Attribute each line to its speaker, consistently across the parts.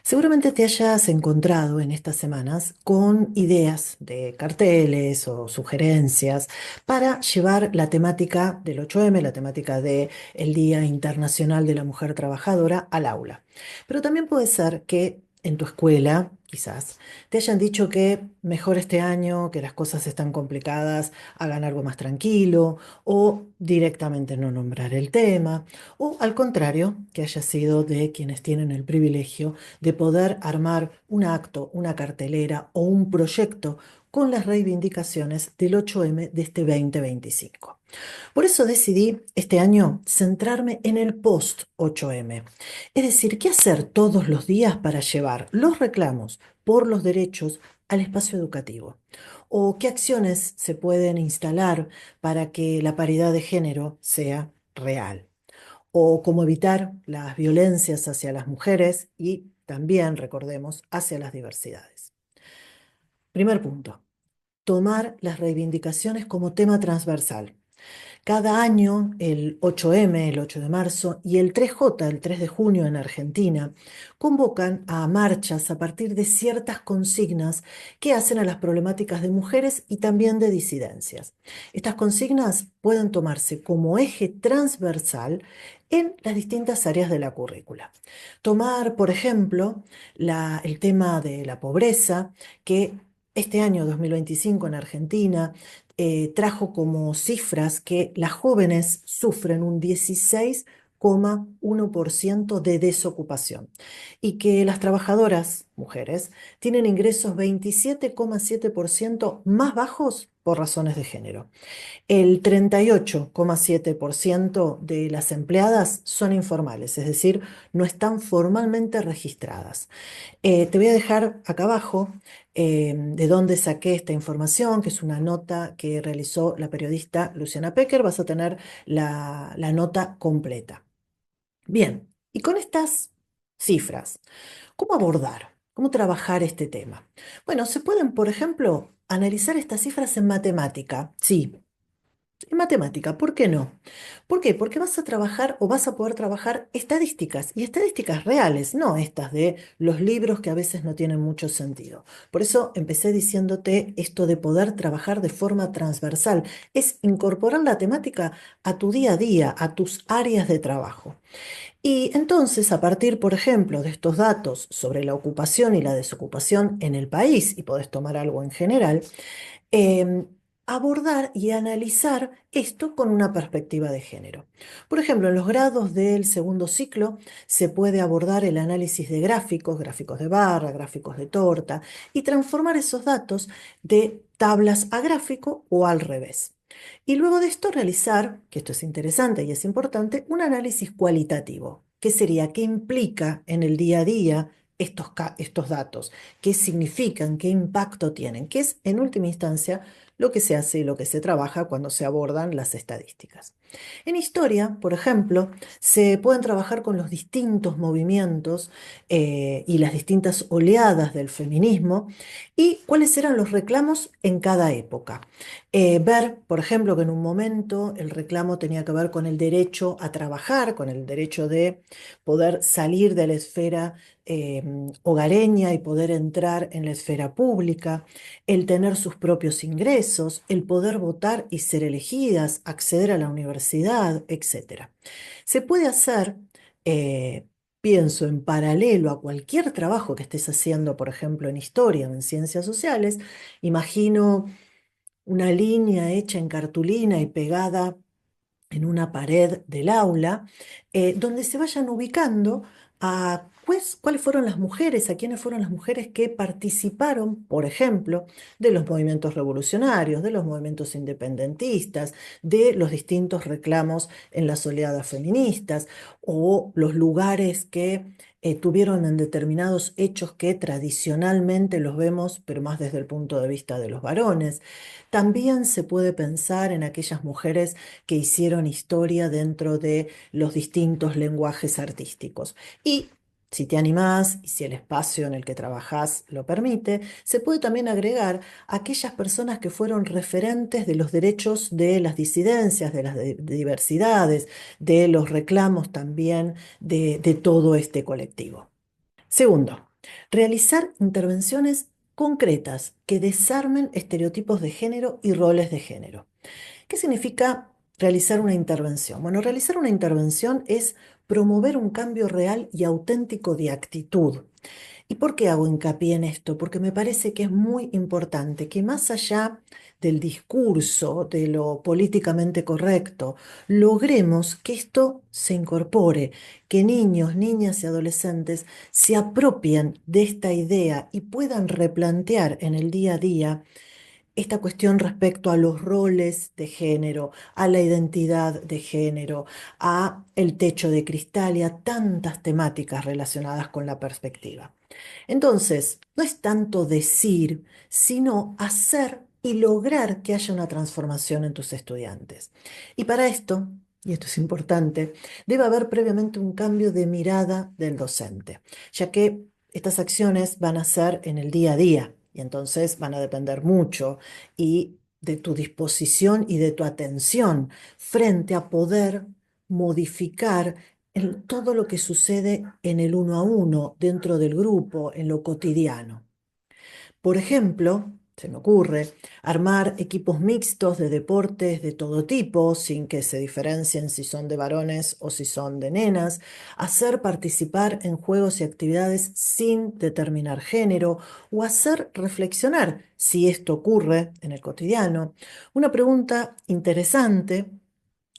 Speaker 1: Seguramente te hayas encontrado en estas semanas con ideas de carteles o sugerencias para llevar la temática del 8M, la temática del Día Internacional de la Mujer Trabajadora, al aula. Pero también puede ser que en tu escuela, quizás, te hayan dicho que mejor este año, que las cosas están complicadas, hagan algo más tranquilo o directamente no nombrar el tema, o al contrario, que haya sido de quienes tienen el privilegio de poder armar un acto, una cartelera o un proyecto con las reivindicaciones del 8M de este 2025. Por eso decidí este año centrarme en el post 8M, es decir, qué hacer todos los días para llevar los reclamos por los derechos al espacio educativo, o qué acciones se pueden instalar para que la paridad de género sea real, o cómo evitar las violencias hacia las mujeres y también, recordemos, hacia las diversidades. Primer punto, tomar las reivindicaciones como tema transversal. Cada año, el 8M, el 8 de marzo, y el 3J, el 3 de junio en Argentina, convocan a marchas a partir de ciertas consignas que hacen a las problemáticas de mujeres y también de disidencias. Estas consignas pueden tomarse como eje transversal en las distintas áreas de la currícula. Tomar, por ejemplo, el tema de la pobreza, que este año 2025 en Argentina trajo como cifras que las jóvenes sufren un 16,1% de desocupación y que las trabajadoras, mujeres, tienen ingresos 27,7% más bajos por razones de género. El 38,7% de las empleadas son informales, es decir, no están formalmente registradas. Te voy a dejar acá abajo de dónde saqué esta información, que es una nota que realizó la periodista Luciana Pecker. Vas a tener la nota completa. Bien, y con estas cifras, ¿cómo abordar? ¿Cómo trabajar este tema? Bueno, se pueden, por ejemplo, analizar estas cifras en matemática. Sí, en matemática, ¿por qué no? ¿Por qué? Porque vas a trabajar o vas a poder trabajar estadísticas y estadísticas reales, no estas de los libros que a veces no tienen mucho sentido. Por eso empecé diciéndote esto de poder trabajar de forma transversal, es incorporar la temática a tu día a día, a tus áreas de trabajo. Y entonces, a partir, por ejemplo, de estos datos sobre la ocupación y la desocupación en el país, y podés tomar algo en general, em, abordar y analizar esto con una perspectiva de género. Por ejemplo, en los grados del segundo ciclo se puede abordar el análisis de gráficos, gráficos de barra, gráficos de torta, y transformar esos datos de tablas a gráfico o al revés. Y luego de esto realizar, que esto es interesante y es importante, un análisis cualitativo. ¿Qué sería? ¿Qué implica en el día a día estos datos? ¿Qué significan? ¿Qué impacto tienen? ¿Qué es, en última instancia, lo que se hace y lo que se trabaja cuando se abordan las estadísticas? En historia, por ejemplo, se pueden trabajar con los distintos movimientos y las distintas oleadas del feminismo y cuáles eran los reclamos en cada época. Ver, por ejemplo, que en un momento el reclamo tenía que ver con el derecho a trabajar, con el derecho de poder salir de la esfera eh, hogareña y poder entrar en la esfera pública, el tener sus propios ingresos, el poder votar y ser elegidas, acceder a la universidad, etcétera. Se puede hacer, eh, pienso, en paralelo a cualquier trabajo que estés haciendo, por ejemplo, en historia o en ciencias sociales, imagino una línea hecha en cartulina y pegada en una pared del aula, donde se vayan ubicando a pues, cuáles fueron las mujeres, a quiénes fueron las mujeres que participaron, por ejemplo, de los movimientos revolucionarios, de los movimientos independentistas, de los distintos reclamos en las oleadas feministas, o los lugares que tuvieron en determinados hechos que tradicionalmente los vemos, pero más desde el punto de vista de los varones. También se puede pensar en aquellas mujeres que hicieron historia dentro de los distintos lenguajes artísticos. Y si te animás y si el espacio en el que trabajás lo permite, se puede también agregar a aquellas personas que fueron referentes de los derechos de las disidencias, de las diversidades, de los reclamos también de todo este colectivo. Segundo. Realizar intervenciones concretas que desarmen estereotipos de género y roles de género. ¿Qué significa realizar una intervención? Bueno, realizar una intervención es promover un cambio real y auténtico de actitud. ¿Y por qué hago hincapié en esto? Porque me parece que es muy importante que más allá del discurso, de lo políticamente correcto, logremos que esto se incorpore, que niños, niñas y adolescentes se apropien de esta idea y puedan replantear en el día a día esta cuestión respecto a los roles de género, a la identidad de género, a el techo de cristal y a tantas temáticas relacionadas con la perspectiva. Entonces, no es tanto decir, sino hacer y lograr que haya una transformación en tus estudiantes. Y para esto, y esto es importante, debe haber previamente un cambio de mirada del docente, ya que estas acciones van a ser en el día a día y entonces van a depender mucho y de tu disposición y de tu atención frente a poder modificar en todo lo que sucede en el uno a uno, dentro del grupo, en lo cotidiano. Por ejemplo, se me ocurre armar equipos mixtos de deportes de todo tipo, sin que se diferencien si son de varones o si son de nenas, hacer participar en juegos y actividades sin determinar género o hacer reflexionar si esto ocurre en el cotidiano. Una pregunta interesante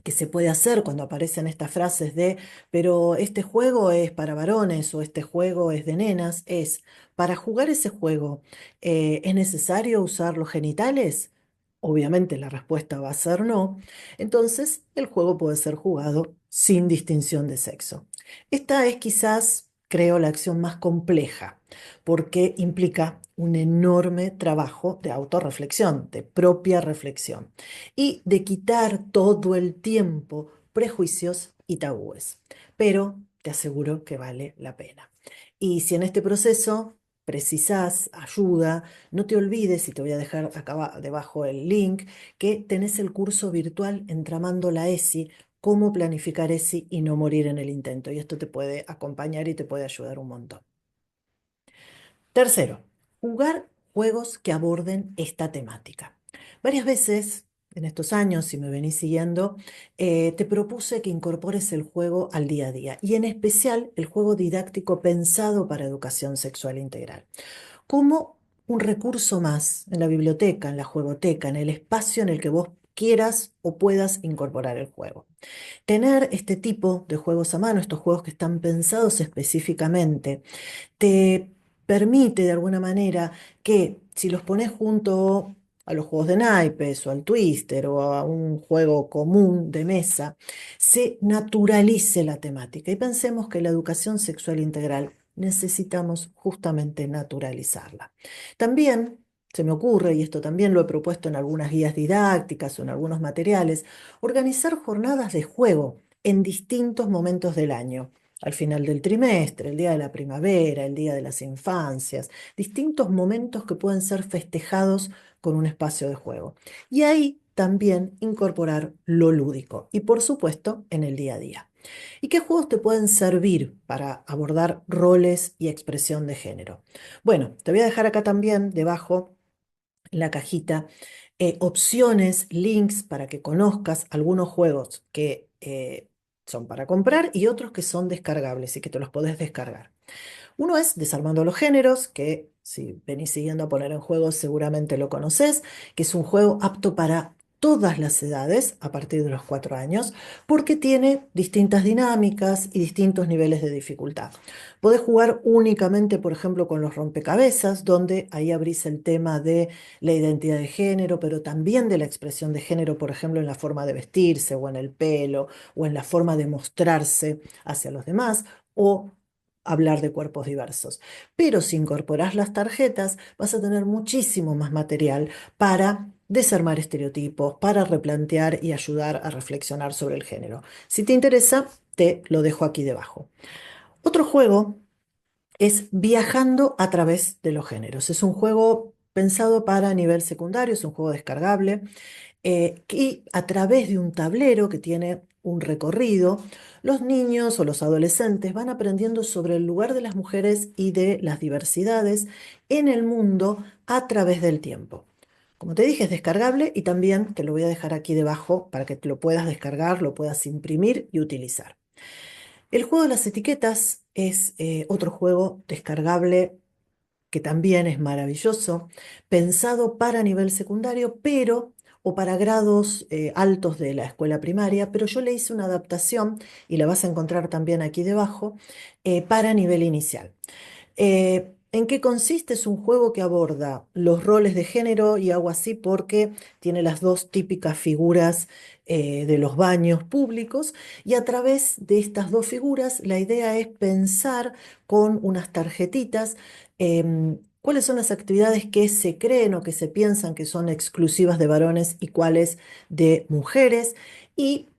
Speaker 1: que se puede hacer cuando aparecen estas frases de, pero este juego es para varones o este juego es de nenas, es, para jugar ese juego, ¿es necesario usar los genitales? Obviamente la respuesta va a ser no. Entonces, el juego puede ser jugado sin distinción de sexo. Esta es quizás, creo, la acción más compleja, porque implica un enorme trabajo de autorreflexión, de propia reflexión y de quitar todo el tiempo prejuicios y tabúes. Pero te aseguro que vale la pena. Y si en este proceso precisás ayuda, no te olvides, y te voy a dejar acá debajo el link, que tenés el curso virtual Entramando la ESI, cómo planificar ESI y no morir en el intento. Y esto te puede acompañar y te puede ayudar un montón. Tercero, jugar juegos que aborden esta temática. Varias veces en estos años, si me venís siguiendo, te propuse que incorpores el juego al día a día y en especial el juego didáctico pensado para educación sexual integral, como un recurso más en la biblioteca, en la juegoteca, en el espacio en el que vos quieras o puedas incorporar el juego. Tener este tipo de juegos a mano, estos juegos que están pensados específicamente, te permite de alguna manera que si los pones junto a los juegos de naipes o al twister o a un juego común de mesa, se naturalice la temática. Y pensemos que la educación sexual integral necesitamos justamente naturalizarla. También se me ocurre, y esto también lo he propuesto en algunas guías didácticas o en algunos materiales, organizar jornadas de juego en distintos momentos del año, al final del trimestre, el día de la primavera, el día de las infancias, distintos momentos que pueden ser festejados con un espacio de juego. Y ahí también incorporar lo lúdico y por supuesto en el día a día. ¿Y qué juegos te pueden servir para abordar roles y expresión de género? Bueno, te voy a dejar acá también debajo en la cajita opciones, links para que conozcas algunos juegos que son para comprar y otros que son descargables y que te los podés descargar. Uno es Desarmando los Géneros, que si venís siguiendo a Poner en Juego seguramente lo conocés, que es un juego apto para todas las edades, a partir de los 4 años, porque tiene distintas dinámicas y distintos niveles de dificultad. Podés jugar únicamente, por ejemplo, con los rompecabezas, donde ahí abrís el tema de la identidad de género, pero también de la expresión de género, por ejemplo, en la forma de vestirse o en el pelo o en la forma de mostrarse hacia los demás, o hablar de cuerpos diversos. Pero si incorporás las tarjetas, vas a tener muchísimo más material para desarmar estereotipos, para replantear y ayudar a reflexionar sobre el género. Si te interesa, te lo dejo aquí debajo. Otro juego es Viajando a través de los géneros. Es un juego pensado para nivel secundario, es un juego descargable y a través de un tablero que tiene un recorrido, los niños o los adolescentes van aprendiendo sobre el lugar de las mujeres y de las diversidades en el mundo a través del tiempo. Como te dije, es descargable y también te lo voy a dejar aquí debajo para que te lo puedas descargar, lo puedas imprimir y utilizar. El juego de las etiquetas es otro juego descargable que también es maravilloso, pensado para nivel secundario, pero o para grados altos de la escuela primaria, pero yo le hice una adaptación y la vas a encontrar también aquí debajo para nivel inicial. ¿En qué consiste? Es un juego que aborda los roles de género y hago así porque tiene las dos típicas figuras de los baños públicos y a través de estas dos figuras la idea es pensar con unas tarjetitas cuáles son las actividades que se creen o que se piensan que son exclusivas de varones y cuáles de mujeres y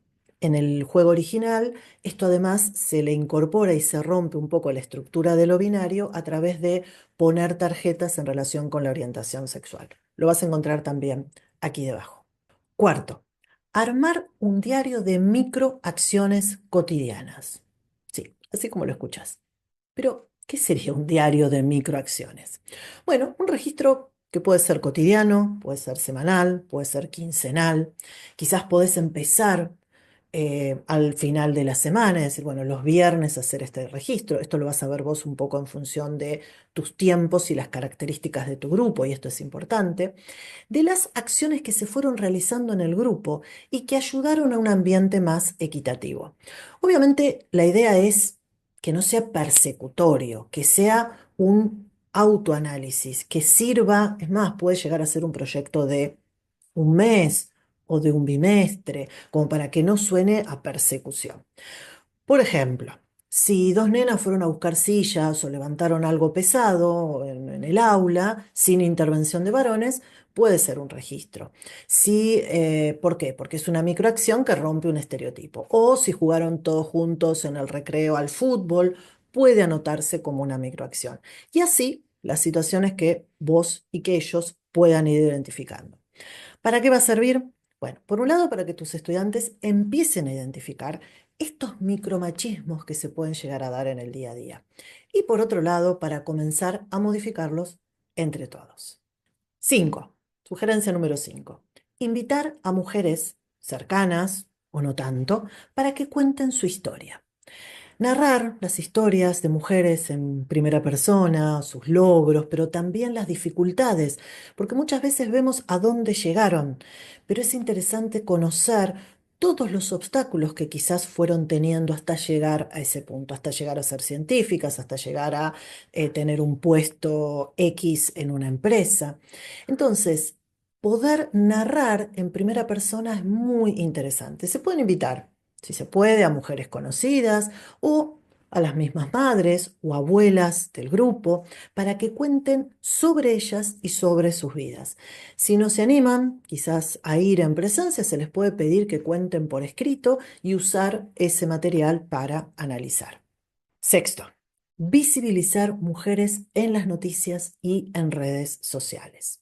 Speaker 1: en el juego original esto además se le incorpora y se rompe un poco la estructura de lo binario a través de poner tarjetas en relación con la orientación sexual. Lo vas a encontrar también aquí debajo. Cuarto, armar un diario de microacciones cotidianas. Sí, así como lo escuchas. Pero, ¿qué sería un diario de microacciones? Bueno, un registro que puede ser cotidiano, puede ser semanal, puede ser quincenal. Quizás podés empezar al final de la semana, es decir, bueno, los viernes hacer este registro. Esto lo vas a ver vos un poco en función de tus tiempos y las características de tu grupo, y esto es importante, de las acciones que se fueron realizando en el grupo y que ayudaron a un ambiente más equitativo. Obviamente, la idea es que no sea persecutorio, que sea un autoanálisis, que sirva, es más, puede llegar a ser un proyecto de un mes o de un bimestre, como para que no suene a persecución. Por ejemplo, si dos nenas fueron a buscar sillas o levantaron algo pesado en el aula sin intervención de varones, puede ser un registro. Si, ¿por qué? Porque es una microacción que rompe un estereotipo. O si jugaron todos juntos en el recreo al fútbol, puede anotarse como una microacción. Y así las situaciones que vos y que ellos puedan ir identificando. ¿Para qué va a servir? Bueno, por un lado, para que tus estudiantes empiecen a identificar estos micromachismos que se pueden llegar a dar en el día a día. Y por otro lado, para comenzar a modificarlos entre todos. 5. Sugerencia número 5. Invitar a mujeres cercanas o no tanto para que cuenten su historia. Narrar las historias de mujeres en primera persona, sus logros, pero también las dificultades, porque muchas veces vemos a dónde llegaron, pero es interesante conocer todos los obstáculos que quizás fueron teniendo hasta llegar a ese punto, hasta llegar a ser científicas, hasta llegar a tener un puesto X en una empresa. Entonces, poder narrar en primera persona es muy interesante. Se pueden invitar, si se puede, a mujeres conocidas o a las mismas madres o abuelas del grupo para que cuenten sobre ellas y sobre sus vidas. Si no se animan, quizás a ir en presencia, se les puede pedir que cuenten por escrito y usar ese material para analizar. Sexto, visibilizar mujeres en las noticias y en redes sociales.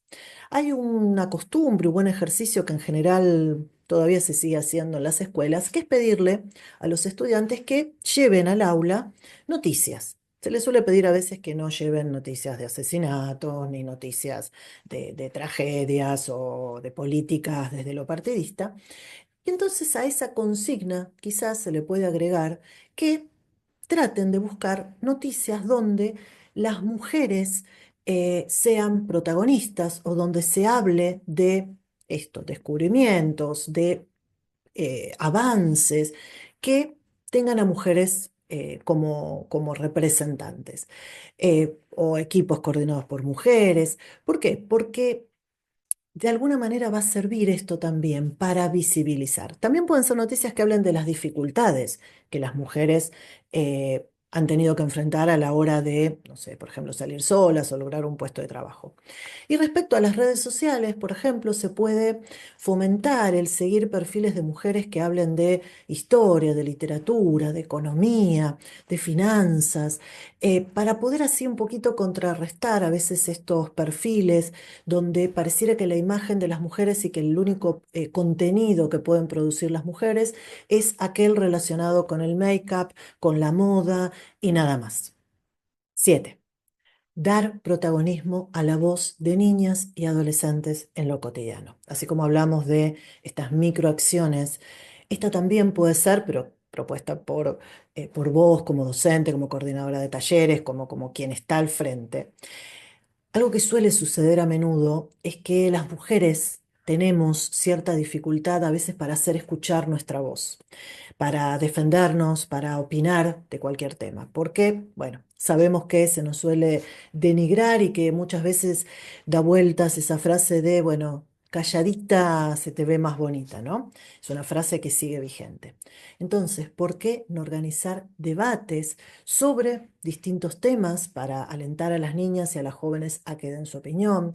Speaker 1: Hay una costumbre, un buen ejercicio que en general todavía se sigue haciendo en las escuelas, que es pedirle a los estudiantes que lleven al aula noticias. Se les suele pedir a veces que no lleven noticias de asesinatos ni noticias de tragedias o de políticas desde lo partidista. Y entonces a esa consigna quizás se le puede agregar que traten de buscar noticias donde las mujeres sean protagonistas o donde se hable de estos descubrimientos, de avances que tengan a mujeres como representantes o equipos coordinados por mujeres. ¿Por qué? Porque de alguna manera va a servir esto también para visibilizar. También pueden ser noticias que hablen de las dificultades que las mujeres han tenido que enfrentar a la hora de, no sé, por ejemplo, salir solas o lograr un puesto de trabajo. Y respecto a las redes sociales, por ejemplo, se puede fomentar el seguir perfiles de mujeres que hablen de historia, de literatura, de economía, de finanzas, para poder así un poquito contrarrestar a veces estos perfiles donde pareciera que la imagen de las mujeres y que el único contenido que pueden producir las mujeres es aquel relacionado con el make-up, con la moda y nada más. 7. Dar protagonismo a la voz de niñas y adolescentes en lo cotidiano. Así como hablamos de estas microacciones, esta también puede ser, pero propuesta por vos como docente, como coordinadora de talleres, como quien está al frente. Algo que suele suceder a menudo es que las mujeres tenemos cierta dificultad a veces para hacer escuchar nuestra voz, para defendernos, para opinar de cualquier tema. Porque, bueno, sabemos que se nos suele denigrar y que muchas veces da vueltas esa frase de, bueno, calladita se te ve más bonita, ¿no? Es una frase que sigue vigente. Entonces, ¿por qué no organizar debates sobre distintos temas para alentar a las niñas y a las jóvenes a que den su opinión?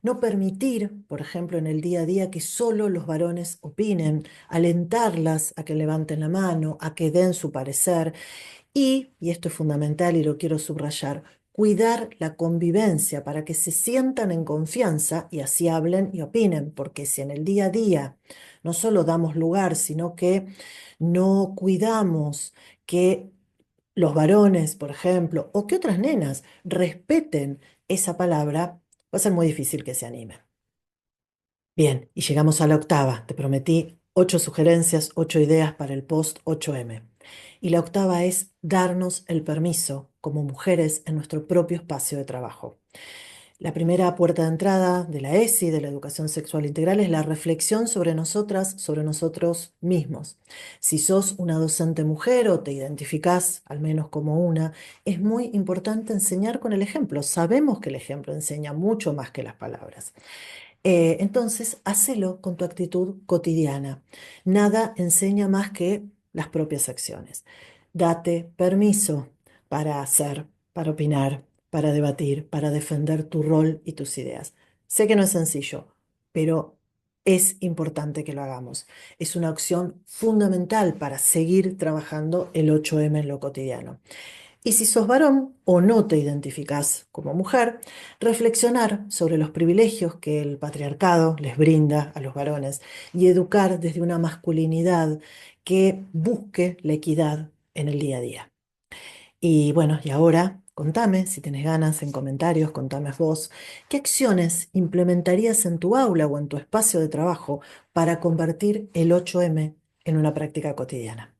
Speaker 1: No permitir, por ejemplo, en el día a día que solo los varones opinen, alentarlas a que levanten la mano, a que den su parecer y esto es fundamental y lo quiero subrayar, cuidar la convivencia para que se sientan en confianza y así hablen y opinen, porque si en el día a día no solo damos lugar, sino que no cuidamos que los varones, por ejemplo, o que otras nenas respeten esa palabra, va a ser muy difícil que se animen. Bien, y llegamos a la octava. Te prometí 8 sugerencias, 8 ideas para el post 8M. Y la octava es darnos el permiso como mujeres en nuestro propio espacio de trabajo. La primera puerta de entrada de la ESI, de la educación sexual integral, es la reflexión sobre nosotras, sobre nosotros mismos. Si sos una docente mujer o te identificás al menos como una, es muy importante enseñar con el ejemplo. Sabemos que el ejemplo enseña mucho más que las palabras. Entonces, hacelo con tu actitud cotidiana. Nada enseña más que las propias acciones. Date permiso para hacer, para opinar, para debatir, para defender tu rol y tus ideas. Sé que no es sencillo, pero es importante que lo hagamos. Es una opción fundamental para seguir trabajando el 8M en lo cotidiano. Y si sos varón o no te identificás como mujer, reflexionar sobre los privilegios que el patriarcado les brinda a los varones y educar desde una masculinidad que busque la equidad en el día a día. Y bueno, y ahora contame, si tenés ganas en comentarios, contame vos, ¿qué acciones implementarías en tu aula o en tu espacio de trabajo para convertir el 8M en una práctica cotidiana?